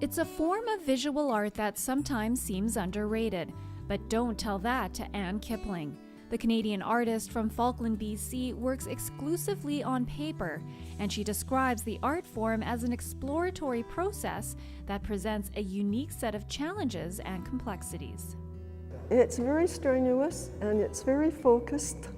It's a form of visual art that sometimes seems underrated, but don't tell that to Anne Kipling. The Canadian artist from Falkland, BC, works exclusively on paper, and she describes the art form as an exploratory process that presents a unique set of challenges and complexities. It's very strenuous and it's very focused,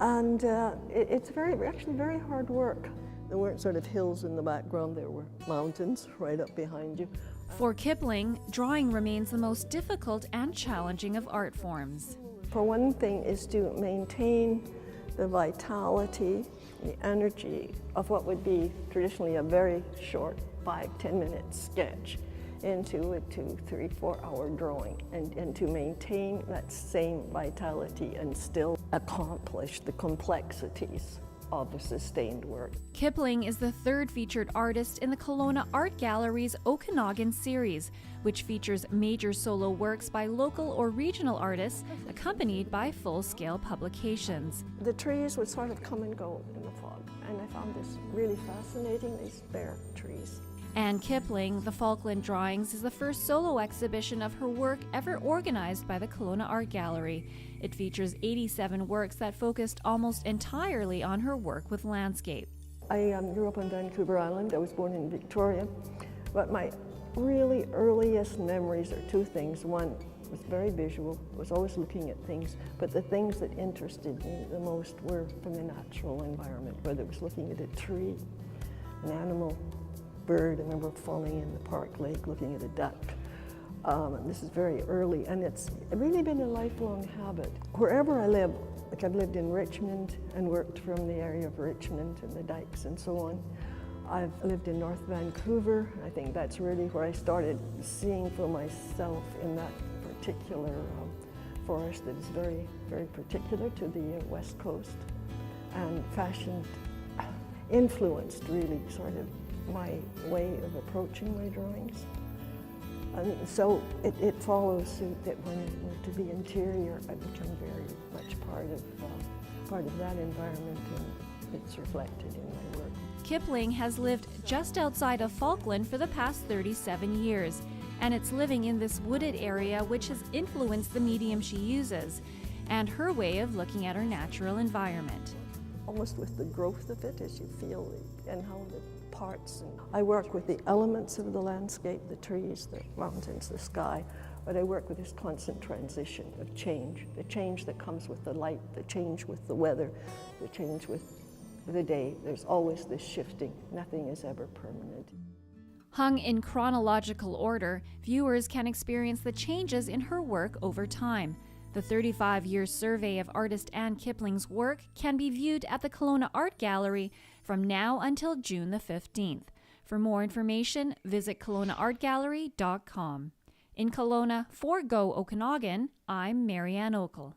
and it's actually very hard work. There weren't sort of hills in the background, there were mountains right up behind you. For Kipling, drawing remains the most difficult and challenging of art forms. For one thing is to maintain the vitality, the energy of what would be traditionally a very short 5-10 minute sketch into a 2, 3, 4 hour drawing, and to maintain that same vitality and still accomplish the complexities of a sustained work. Kipling is the third featured artist in the Kelowna Art Gallery's Okanagan series, which features major solo works by local or regional artists accompanied by full-scale publications. The trees would sort of come and go in the fog, and I found this really fascinating, these bare trees. Anne Kipling, The Falkland Drawings, is the first solo exhibition of her work ever organized by the Kelowna Art Gallery. It features 87 works that focused almost entirely on her work with landscape. I grew up on Vancouver Island. I was born in Victoria, but my really earliest memories are two things. One was very visual, was always looking at things, but the things that interested me the most were from the natural environment, whether it was looking at a tree, an animal, bird. I remember falling in the park lake looking at a duck. And this is very early, and it's really been a lifelong habit. Wherever I live, like I've lived in Richmond and worked from the area of Richmond and the dikes and so on. I've lived in North Vancouver. I think that's really where I started seeing for myself in that particular forest that is very, very particular to the West Coast, and fashion influenced really sort of my way of approaching my drawings. And so it follows suit that when I move to the interior, I become very much part of that environment, and it's reflected in my work. Kipling has lived just outside of Falkland for the past 37 years, and it's living in this wooded area which has influenced the medium she uses and her way of looking at her natural environment. Almost with the growth of it, as you feel it, and how the parts. I work with the elements of the landscape, the trees, the mountains, the sky, but I work with this constant transition of change, the change that comes with the light, the change with the weather, the change with the day. There's always this shifting. Nothing is ever permanent. Hung in chronological order, viewers can experience the changes in her work over time. The 35-year survey of artist Anne Kipling's work can be viewed at the Kelowna Art Gallery from now until June the 15th. For more information, visit kelownaartgallery.com. In Kelowna, for Go Okanagan, I'm Marianne Okel.